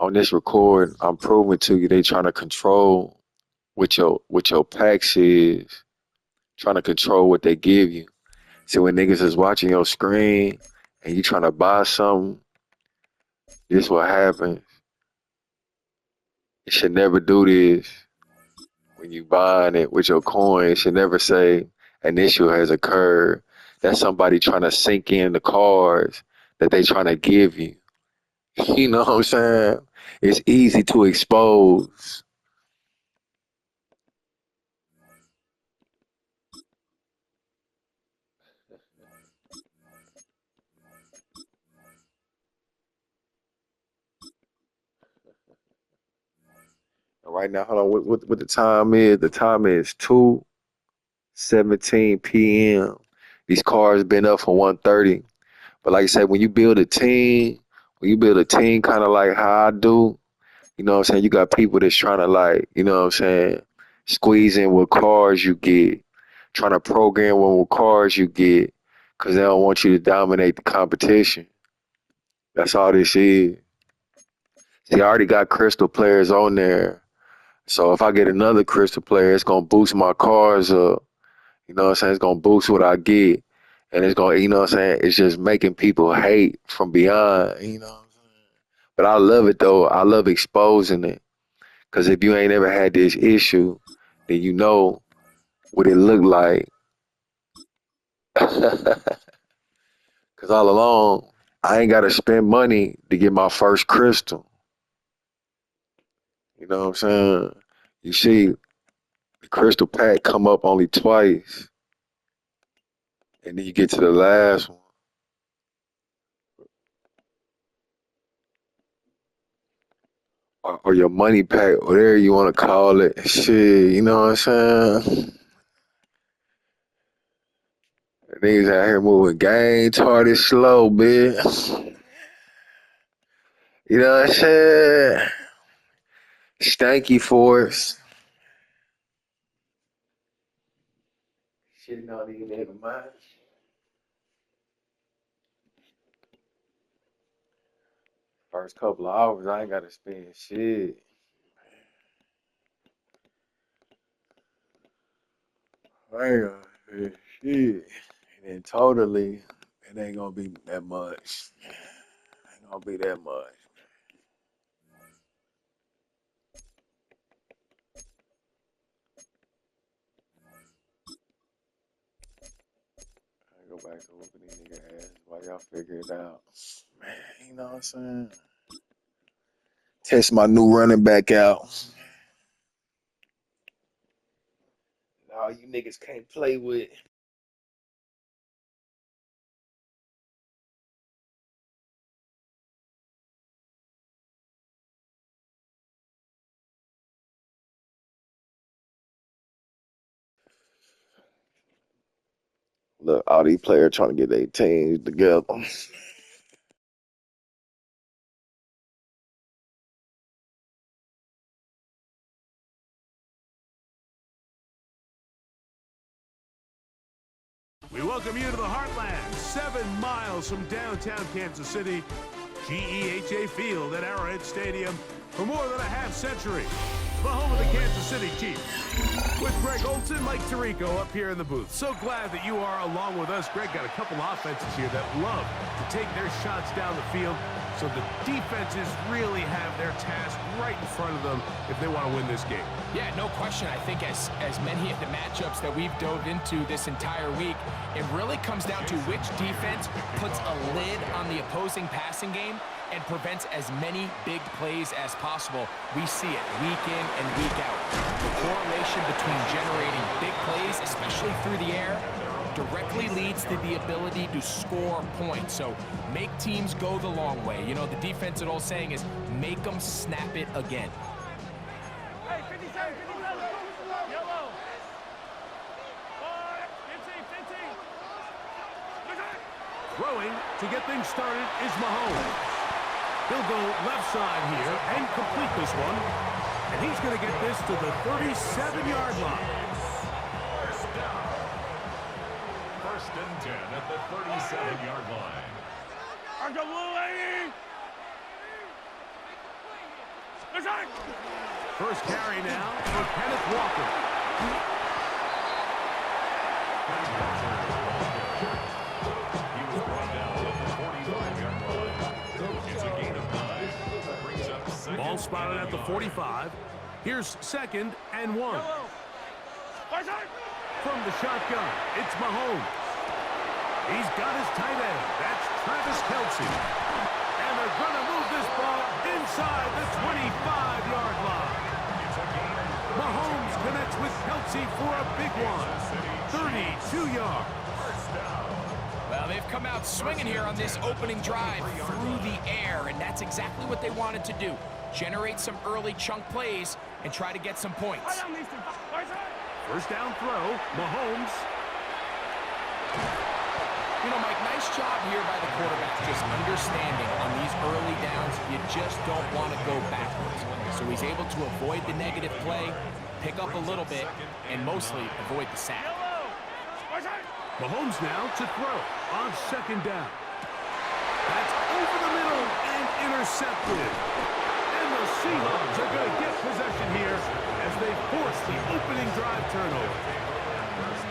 on this recording, I'm proving to you they trying to control what your packs is, trying to control what they give you. See, when niggas is watching your screen and you trying to buy something, this what happens. You should never do this when you buying it with your coin. It should never say an issue has occurred. That's somebody trying to sink in the cards that they trying to give you. You know what I'm saying? It's easy to expose. Right now, hold on. What the time is? The time is 2:17 p.m. These cars been up from 1:30. But like I said, when you build a team kind of like how I do, you know what I'm saying? You got people that's trying to like, you know what I'm saying, squeeze in what cars you get, trying to program what cars you get, because they don't want you to dominate the competition. That's all this is. See, I already got crystal players on there. So if I get another crystal player, it's gonna boost my cars up. You know what I'm saying? It's gonna boost what I get. And it's gonna, you know what I'm saying? It's just making people hate from beyond, you know what I'm saying? But I love it though. I love exposing it. Cause if you ain't ever had this issue, then you know what it looked like. Cause all along, I ain't gotta spend money to get my first crystal. You know what I'm saying? You see, the crystal pack come up only twice. And then you get to the last one. Or your money pack, whatever you want to call it. Shit, you know what I'm saying? Niggas out here moving gang retarded slow, bitch. You know what I'm saying? Stanky force. Shit, not even never mind. First couple of hours, I ain't gotta spend shit. I ain't gonna spend shit. And then totally, it ain't gonna be that much. Ain't gonna be that much. I go back to whooping these nigga ass while y'all figure it out. Man, you know what I'm saying? Test my new running back out. All you niggas can't play with. Look, all these players trying to get their teams together. We welcome you to the Heartland, 7 miles from downtown Kansas City. GEHA Field at Arrowhead Stadium for more than a half century. The home of the Kansas City Chiefs. With Greg Olson, Mike Tirico up here in the booth. So glad that you are along with us. Greg got a couple offenses here that love to take their shots down the field, so the defenses really have their task right in front of them if they want to win this game. Yeah, no question. I think as many of the matchups that we've dove into this entire week, it really comes down to which defense puts a lid on the opposing passing game and prevents as many big plays as possible. We see it week in and week out. The correlation between generating big plays, especially through the air, directly leads to the ability to score points. So make teams go the long way. You know, the defense, old saying is make them snap it again. Hey, 57, 57, yellow. 15. Throwing to get things started is Mahomes. He'll go left side here and complete this one. And he's going to get this to the 37-yard line. First and 10 at the 37-yard line. First carry now for Kenneth Walker. He was brought down at the 45-yard line. It's a gain of 9. Brings up second. Ball spotted at the 45. Here's 2nd and 1. From the shotgun, it's Mahomes. He's got his tight end. That's Travis Kelce. And they're going to move this ball inside the 25-yard line. Mahomes connects with Kelce for a big one. 32 yards. Well, they've come out swinging here on this opening drive through the air, and that's exactly what they wanted to do. Generate some early chunk plays and try to get some points. First down throw, Mahomes. You know, Mike, nice job here by the quarterback, just understanding on these early downs, you just don't want to go backwards. So he's able to avoid the negative play, pick up a little bit, and mostly avoid the sack. Mahomes now to throw on 2nd down. That's over the middle and intercepted. And the Seahawks are going to get possession here as they force the opening drive turnover.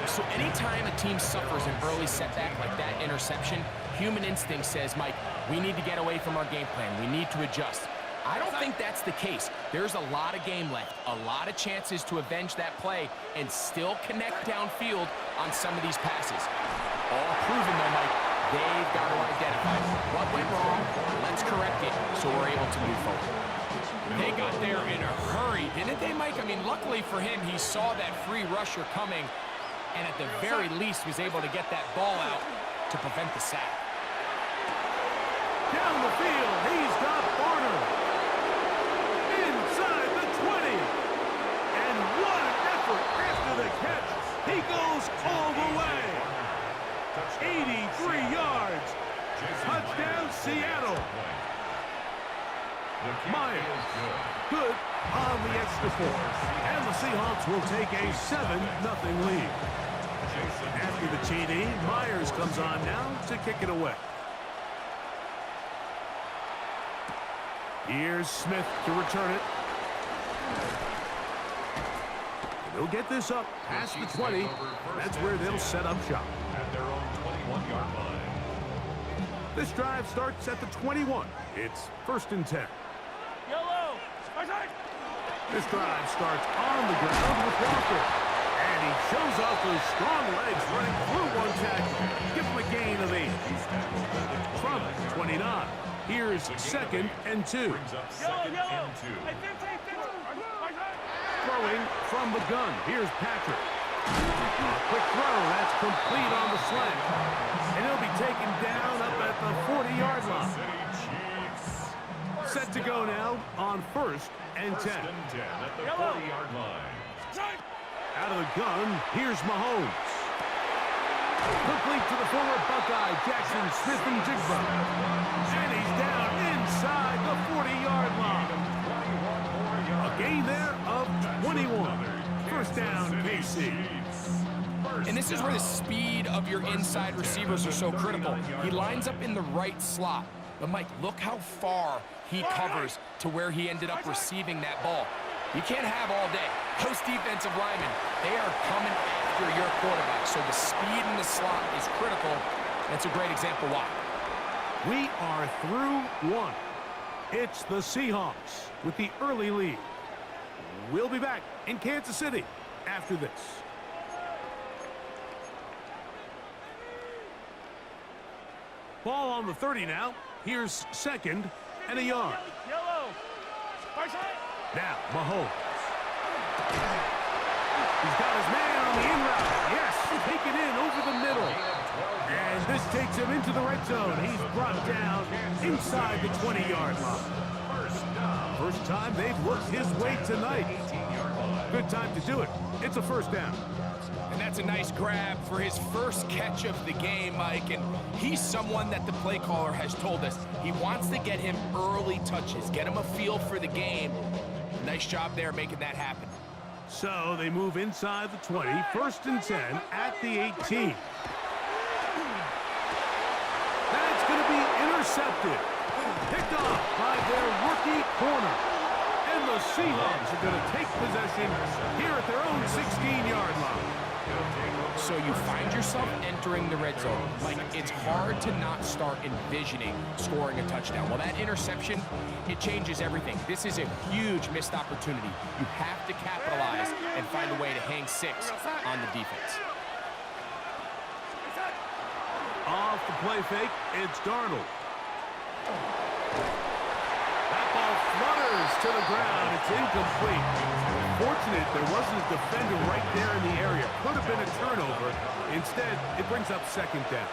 So anytime a team suffers an early setback like that interception, human instinct says, Mike, we need to get away from our game plan. We need to adjust. I don't think that's the case. There's a lot of game left, a lot of chances to avenge that play and still connect downfield on some of these passes. All proven, though, Mike, they've got to identify what went wrong, let's correct it so we're able to move forward. They got there in a hurry, didn't they, Mike? I mean, luckily for him, he saw that free rusher coming and at the very least was able to get that ball out to prevent the sack. Down the field, he's got Barner. Inside the 20. And what an effort after the catch. He goes all the way. 83 yards. Touchdown, Seattle. Myers, good on the extra point. And the Seahawks will take a 7-0 lead. After the TD, Myers comes on now to kick it away. Here's Smith to return it. They'll get this up past the 20. That's where they'll set up shop. At their own 21-yard line. This drive starts at the 21. It's 1st and 10. This drive starts on the ground with Walker. And he shows off those strong legs running through one tackle. Give him a gain of 8. From 29. Here's 2nd and 2. Brings up 2nd and 2. Throwing from the gun. Here's Patrick. A quick throw. That's complete on the slant. And he'll be taken down up at the 40-yard line. Set to go now on 1st and 10. First and 10 at the 40-yard line. Out of the gun, here's Mahomes. Complete to the former Buckeye, Jackson Smith-Njigba. And he's down inside the 40-yard line. A gain there of 21. First down, KC. And this is where the speed of your inside receivers are so critical. He lines up in the right slot. But, Mike, look how far he covers to where he ended up receiving that ball. You can't have all day. Those defensive linemen, they are coming after your quarterback. So the speed in the slot is critical. That's a great example why. We are through one. It's the Seahawks with the early lead. We'll be back in Kansas City after this. Ball on the 30 now. Here's 2nd and a yard. Now, Mahomes. He's got his man on the in route. Yes, take it in over the middle. And this takes him into the red zone. He's brought down inside the 20-yard line. First time they've worked his way tonight. Good time to do it. It's a first down. And that's a nice grab for his first catch of the game, Mike. And he's someone that the play caller has told us he wants to get him early touches, get him a feel for the game. Nice job there making that happen. So they move inside the 20, 1st and 10 at the 18. That's going to be intercepted. Picked off by their rookie corner. And the Seahawks are going to take possession here at their own 16-yard line. So you find yourself entering the red zone. Like, it's hard to not start envisioning scoring a touchdown. Well, that interception, it changes everything. This is a huge missed opportunity. You have to capitalize and find a way to hang 6 on the defense. Off the play fake, it's Darnold. That ball flutters to the ground. It's incomplete. Fortunate there wasn't a defender right there in the area. Could have been a turnover. Instead, it brings up second down.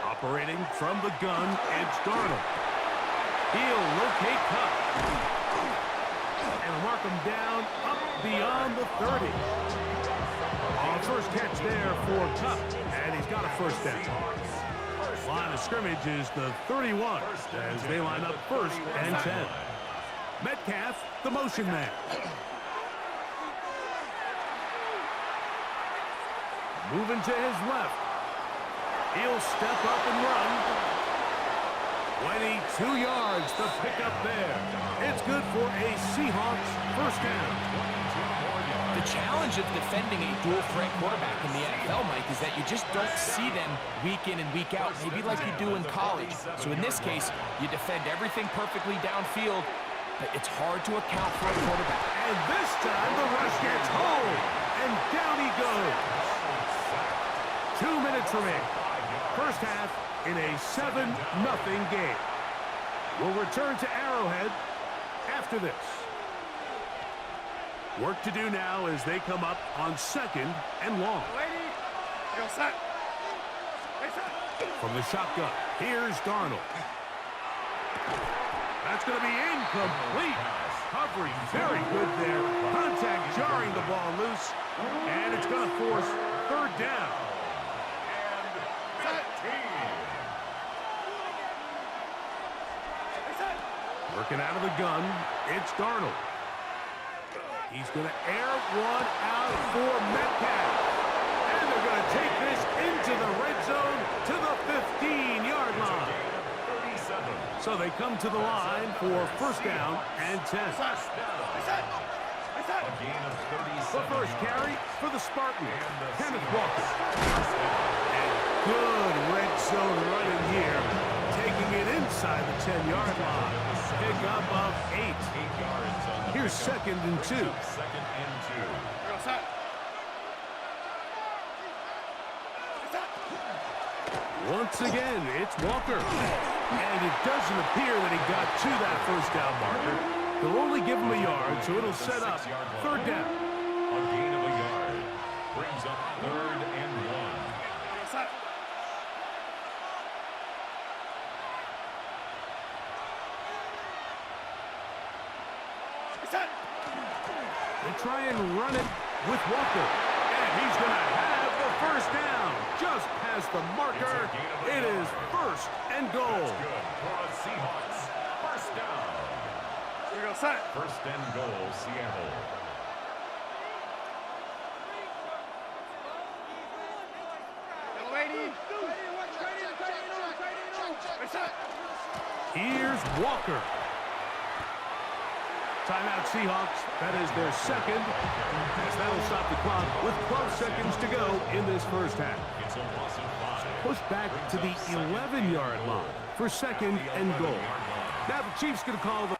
Operating from the gun, it's Darnold. He'll locate Cup. And mark him down up beyond the 30. First catch there for Cup, and he's got a first down. Line of scrimmage is the 31 as they line up first and 10. Metcalf, the motion man. Moving to his left. He'll step up and run. 22 yards to pick up there. It's good for a Seahawks first down. The challenge of defending a dual-threat quarterback in the NFL, Mike, is that you just don't see them week in and week out, maybe like you do in college. So in this case, you defend everything perfectly downfield, but it's hard to account for a quarterback. And this time, the rush gets home, and down he goes. 2 minutes remaining. First half in a 7-0 game. We'll return to Arrowhead after this. Work to do now as they come up on second and long. From the shotgun, here's Darnold. That's going to be incomplete. Coverage very good there. Contact jarring the ball loose. And it's going to force third down. Working out of the gun, it's Darnold. He's going to air one out for Metcalf. And they're going to take this into the red zone to the 15-yard line. So they come to the line for first down and 10. The first carry for the Spartans, Kenneth Walker. And good red zone running here, taking it inside the 10-yard line. Pick up of 8. Here's second and 2. Once again, it's Walker. And it doesn't appear that he got to that first down marker. They'll only give him a yard, so it'll set up third down. A gain of a yard brings up third and 1. They try and run it with Walker. And he's going to have the first down. Just past the marker. It is first and goal. That's good for the Seahawks. First down. First and goal, Seattle. Here's Walker. Timeout Seahawks. That is their second. As that'll stop the clock with 12 seconds to go in this first half. It's a loss of 5. Pushed back to the 11-yard line for second and goal. Now the Chiefs going to call the